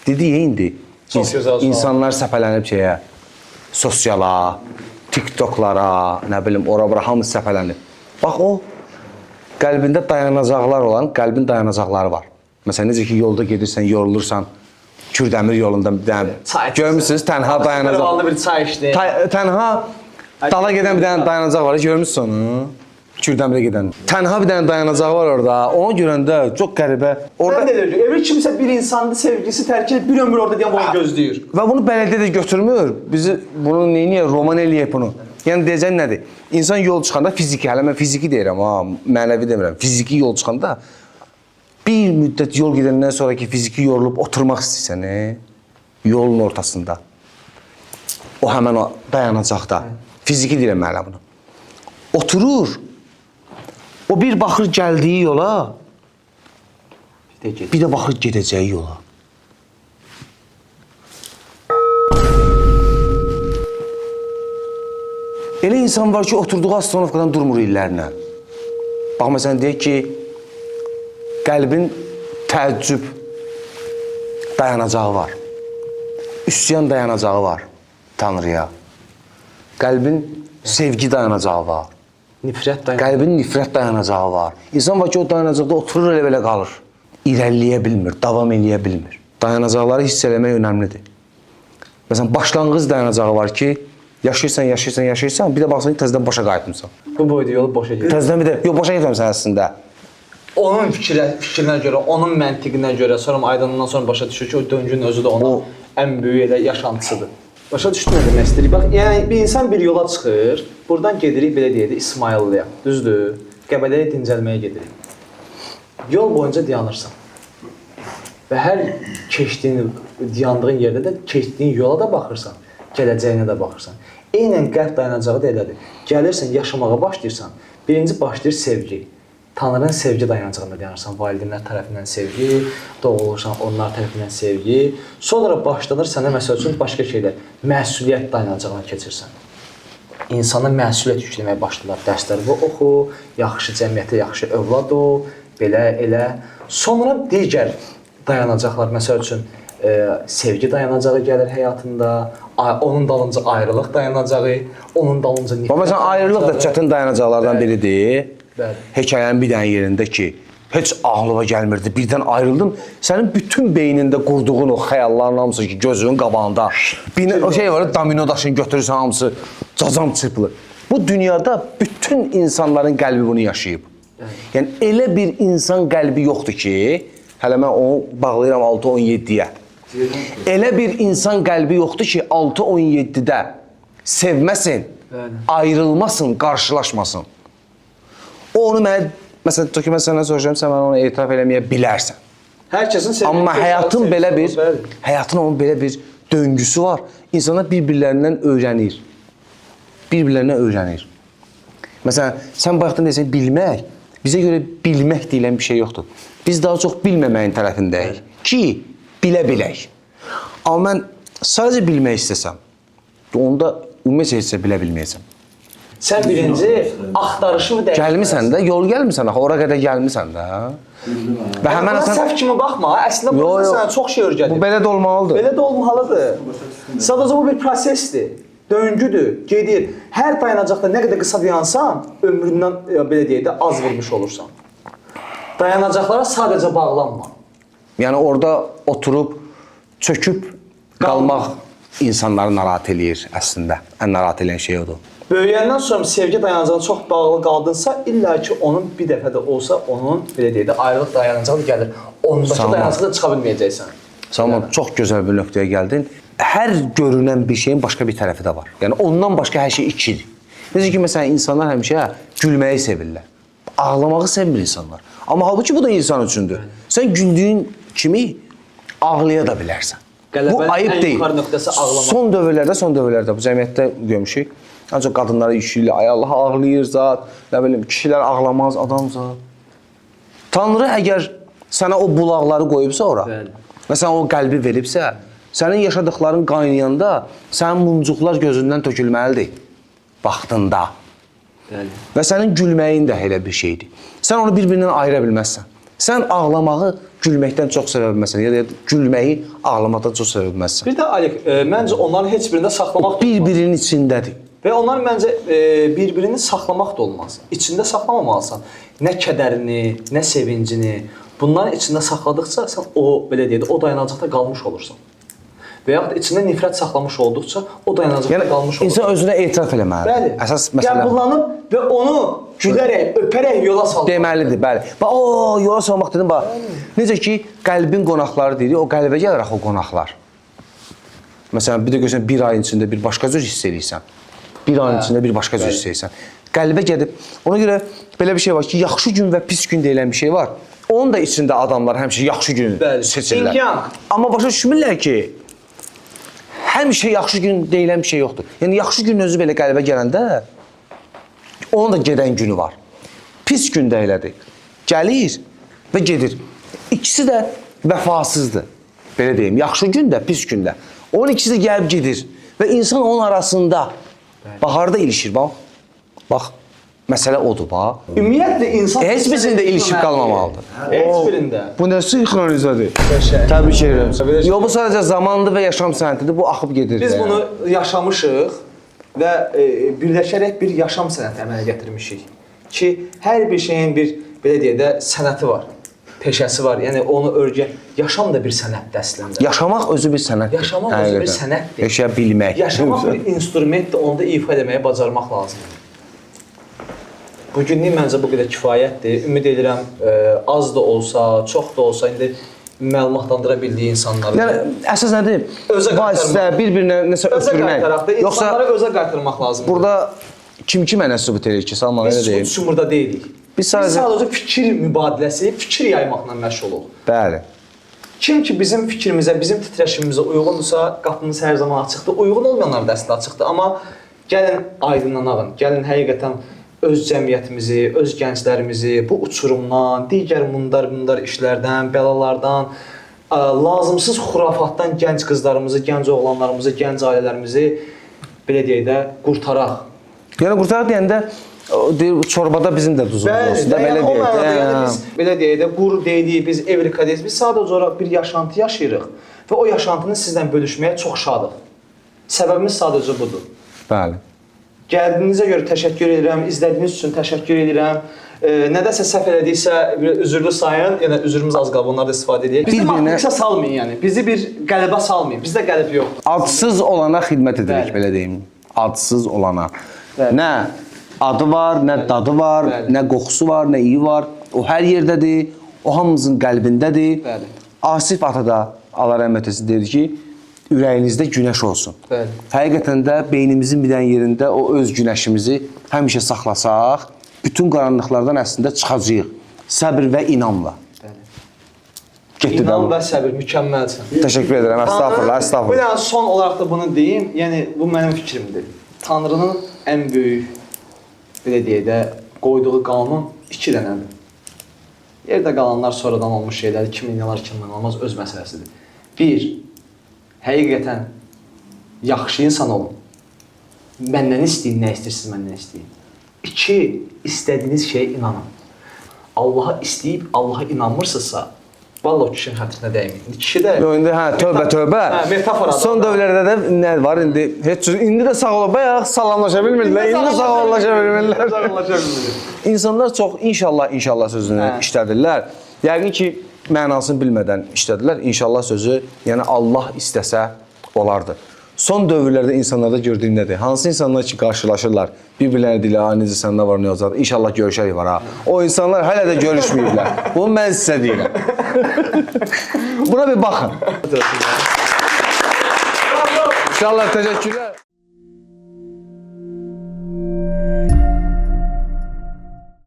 Dedi indi. Çox gözəl. İnsanlar səpələnib şeyə, sosiala, TikToklara, nə bilim, ora-bura hamısı səpələnib. Bax o qəlbində dayanacaqlar olan, qəlbin dayanacaqları var. Məsələn, necə ki, yolda gedirsən, yorulursan, Kürdəmir yolunda bir dənə görmüsünüz, tənha dayanacaq. Qırvalda bir çay içdi. Tənha dala gedən bir dənə dayanacaq var, görmüsünüz onu? Kürdəmirə gedən. Tənha bir dənə dayanacaq var orada. Onu görəndə çox qəribə. Orada nə deyir? Ömür kimsə bir insandı sevgisi tərk edib bir ömür orada deyən bunu gözləyir. Və bunu bələdiyyə də götürmür. Bizi bunu neyniyə roman eləyib bunu. Yəni deyəcək nədir? İnsan yol çıxanda fiziki, hələ mən fiziki deyirəm ha, mənəvi demirəm. Fiziki yol çıxanda bir müddət yol gedəndən sonraki fiziki yorulub oturmaq istəyirsən, yolun ortasında. O həmən o dayanacaqda. Fiziki deyirəm mənə bunu. Oturur. O bir baxır gəldiyi yola, bir də baxır gedəcəyi yola. Elə insan var ki, oturduğu astronovkadan durmur illərlə. Bax, məsələn, deyək ki, qəlbin təəccüb dayanacağı var. Üsyan dayanacağı var Tanrıya. Qəlbin sevgi dayanacağı var. Nifrət dayanacağı. Qəlbin nifrət dayanacağı var. İnsan var ki, o dayanacaqda oturur, elə belə qalır. İrəliləyə bilmir, davam eləyə bilmir. Dayanacaqları hiss eləmək önəmlidir. Məsələn, başlanğıc dayanacağı var ki, yaşayırsan, bir də baxsan ki, təzədən başa qayıtmısan. Bu boyda yolu boşa gedir. Təzədən bir də, yox, başa getməmsən əslində. Onun fikrinə görə, onun məntiqinə görə, sonra aydınlığından sonra başa düşür ki, o döngünün özü də onun ən böyük elə yaşantısıdır. Başa düşdün nə demək istəyirik? Bax, yəni bir insan bir yola çıxır, buradan gedirik, belə deyək də, İsmailliyə, düzdür? Qəbələyə dincəlməyə gedirik. Yol boyunca dayanırsan. Və hər keçdiyin, dayandığın yerdə də keçdiyin yola da baxırsan, gələcəyinə də baxırsan. Eynən qəlb dayanacağı da elədir. Gəlirsən, yaşamağa başlayırsan, birinci başlayır sevgi. Tanrının sevgi dayanacağında dayanırsan, valideynlər tərəfindən sevgi, doğulursan onlar tərəfindən sevgi. Sonra başlanır sənə məsəl üçün başqa şeylər, məsuliyyət dayanacağına keçirsən. İnsana məsuliyyət yükləməyə başlayırlar. Dərslərimi oxu, yaxşı cəmiyyətə yaxşı övlad ol, belə, elə. Sonra digər dayanacaqlar, məsəl üçün sevgi dayanacağı gəlir həyatında, onun dalınca ayrılıq dayanacağı, onun dalınca nifrət. Məsələn, ayrılıq da çətin dayanacaqlardan biridir. Bəli. Hekayənin bir dənə yerində ki, heç ağlıma gəlmirdi, birdən ayrıldım. Sənin bütün beynində qurduğun o xəyalların hamısı ki, gözünün qabağında. O şey var, domino daşını götürürsən hamısı, cazam çırpılır. Bu dünyada bütün insanların qəlbi bunu yaşayıb. Yəni, elə bir insan qəlbi yoxdur ki, hələ mən onu bağlayıram 6-17-yə. Elə bir insan qəlbi yoxdur ki, 6-17-də sevməsin, ayrılmasın, qarşılaşmasın. O onu mənə, məsələn, ki, mən səndən soruşuram, sən mənə onu etiraf eləməyə bilərsən. Hər kəsin sevgi. Amma həyatın onun belə bir döngüsü var. İnsanlar bir-birlərindən öyrənir. Bir-birlərindən öyrənir. Məsələn, sən bayaqdan deyirsən, bilmək, bizə görə bilmək deyilən bir şey yoxdur. Biz daha çox bilməməyin tərəfindəyik ki, bilə bilək. Amma mən sadəcə bilmək istəsəm, onda ümumiyyətlə heç bilə bilməyəcəm. Sən birinci axtarışını dəyişməlisən. Gəlmisən də, yol gəlmisən axı, ora qədər gəlmisən də. Və həmən Buna səhv kimi baxma, əslində burada sənə çox şey öyrədir. Bu belə də olmalıdır. Belə də olmalıdır. Sadəcə bu bir prosesdir, döngüdür, gedir. Hər dayanacaqda nə qədər qısa dayansan, ömründən, belə deyək də, az vermiş olursan. Dayanacaqlara sadəcə bağlanma. Yəni orada oturub, çöküb qalmaq insanları narahat eləyir əslində. Ən narahat eləyən şey odur. Böyüyəndən sonra sevgi dayanacağına çox bağlı qaldınsa, illa ki onun bir dəfə də olsa, onun belə deyək də, ayrılıq dayanacağı gəlir. Ondakı dayanacaqda çıxa bilməyəcəksən. Salman, çox gözəl bir nöqtəyə gəldin. Hər görünən bir şeyin başqa bir tərəfi də var. Yəni ondan başqa hər şey ikidir. Necə ki, məsələn, insanlar həmişə gülməyi sevirlər. Ağlamağı sevmir insanlar. Amma halbuki bu da insan üçündür. Sən güldüyün kimi ağlaya da bilərsən. Bu ayıb deyil. Son dövrlərdə bu cəmiyyətdə görmüşük. Ancaq qadınlara işləyirlər, ay Allah ağlayır zat, nə bilim, kişilər ağlamaz, adam zat. Tanrı əgər sənə o bulaqları qoyubsa ora, və sən o qəlbi veribsə, sənin yaşadıqların qaynayanda sənin muncuqlar gözündən tökülməlidir, vaxtında. Və sənin gülməyin də elə bir şeydir. Sən onu bir-birindən ayıra bilməzsən. Sən ağlamağı gülməkdən çox sevə bilməzsən, ya da gülməyi ağlamaqdan çox sevə bilməzsən. Bir də Alek, məncə onların heç birində saxlamaq Bir-birinin içindədir. və onlar məncə bir-birini saxlamaq da olmaz. İçində saxlamamalısan. Nə kədərini, nə sevincini, bunların içində saxladıqca sən o belə deyək, o dayanacaqda qalmış olursan. Və yaxud da içində nifrət saxlamış olduqca o dayanacaqda qalmış olursan. İnsan özünə etiraf eləməlidir. Bəli. Əsas məsələ Qəbullanıb və onu gülərək, öpərək yola salmaq. deməlidir, bəli. Bax, yola salmaq dedim, bax. Necə ki, qəlbin qonaqları deyirik, o qəlbə gəlir axı o qonaqlar. Məsələn, bir də görsən, bir ayın içində bir başqa cür hiss edirsən. Bir ayın içində bir başqa cür hiss edirsən. Qəlbə gedib, ona görə belə bir şey var ki, yaxşı gün və pis gün deyilən bir şey var. Onun da içində adamlar həmişə yaxşı günü seçirlər. İmkan. Amma başa düşmürlər ki, həmişə yaxşı gün deyilən bir şey yoxdur. Yəni, yaxşı gün özü belə qəlbə gələndə, onun da gedən günü var. Pis gün də elədir. Gəlir və gedir. İkisi də vəfasızdır. Belə deyim, yaxşı gün də, pis gün də. Onun ikisi də gəlib gedir. Və insan onun arasında baharda ilişir, bax. Bax, məsələ odur, bax. Ümumiyyətlə insan Heç birində ilişib qalmamalıdır. Heç birində. Bu nə sinxronizədir? Təbrik edirəm. Yox, bu sadəcə zamandır və yaşam sənətidir. Bu axıb gedir. Biz bunu yaşamışıq və birləşərək bir yaşam sənəti əmələ gətirmişik. Ki, hər bir şeyin bir, belə deyək də, sənəti var, peşəsi var. Yəni, onu örgən, yaşam da bir sənətdir əslində. Yaşamaq özü bir sənətdir. Yaşamaq özü bir sənətdir. Yaşaya bilmək. Yaşamaq bir instrumentdir, onu da ifa eləməyə bacarmaq lazımdır. Bugünlük məncə bu qədər kifayətdir. Ümid edirəm, az da olsa, çox da olsa, indi məlumatlandıra bildiyi insanları. Yəni, əsas nədir? Özə qaytarmaq. Bir-birinə nəsə Özə ötürmək. qaytaraq da, insanları özə qaytarmaq lazımdır. Burada kim mənə sübut edir ki, Salman elə deyil. Biz sumurda deyilik. Biz Biz sadəcə fikir mübadiləsi, fikir yaymaqla məşğuluq. Bəli. Kim ki bizim fikrimizə, bizim titrəşimimizə uyğundursa, qapımız hər zaman açıqdır. Uyğun olmayanlar da əslində açıqdır. Amma gəlin aydınlanağın, gəlin həqiqətən öz cəmiyyətimizi, öz gənclərimizi bu uçurumdan, digər mundar işlərdən, bəlalardan, lazımsız xurafatdan gənc qızlarımızı, gənc oğlanlarımızı, gənc ailələrimizi belə deyək də qurtaraq. Yəni qurtaraq deyəndə deyir, çorbada bizim də duzumuz olsun da belə deyək. Yəni biz belə deyək də qur deyilik, biz Evrika deyirik. Biz sadəcə olaraq bir yaşantı yaşayırıq və o yaşantını sizlə bölüşməyə çox şadıq. Səbəbimiz sadəcə budur. Bəli. Gəldiyinizə görə təşəkkür edirəm, izlədiyiniz üçün təşəkkür edirəm. Nədəsə səhv elədiksə üzürlü sayın, yəni üzrümüz az qalıb, onları da istifadə edək. Bizi matriksə salmayın yəni, bizi bir qəlibə salmayın, bizdə qəlib yoxdur. Adsız olana xidmət edirik, belə deyim. Adsız olana. Nə adı var, nə dadı var, nə qoxusu var, nə iyi var. O hər yerdədir, o hamımızın qəlbindədir. Asif ata da, Allah rəhmət etsin, deyir ki, ürəyinizdə günəş olsun. Həqiqətən də beynimizin bir dənə yerində o öz günəşimizi həmişə saxlasaq, bütün qaranlıqlardan əslində çıxacağıq. Səbir və inamla. İnam və səbir, mükəmməlsən. Təşəkkür edirəm, əstağfurullah, Bir əstağfurullah. dənə son olaraq da bunu deyim, yəni bu mənim fikrimdir. Tanrının ən böyük, belə deyək də, qoyduğu qanun 2 dənədir. Yerdə qalanlar sonradan olmuş şeylər, kimin yalar, kimin olmaz, öz məsələsidir. 1. Həqiqətən yaxşı insan olun. Məndən istəyin, nə istəyirsiniz məndən istəyin. 2. İstədiyiniz şeyə inanın. Allah'a istəyib, Allah'a inanmırsınızsa, vallahi kişinin xətrinə dəyməyin. Kişi də... Yox, indi tövbə. Metaforadır. Son dövrlərdə də nə var indi? Heç cür, indi də sağ ol, bayaq salamlaşa bilmirdilər, indi sağollaşa bilmirlər. İnsanlar çox inşallah sözünü işlədirlər. Yəqin ki, mənasını bilmədən işlədirlər. İnşallah sözü, yəni Allah istəsə olardı. Son dövrlərdə insanlarda gördüyüm nədir? Hansı insanlar ki, qarşılaşırlar, bir-birlərini deyirlər, necə səndə var, nə olacaq? İnşallah görüşərik var ha. O insanlar hələ də görüşməyiblər. Bunu mən sizə deyirəm. Buna bir baxın. İnşallah, təşəkkürlər.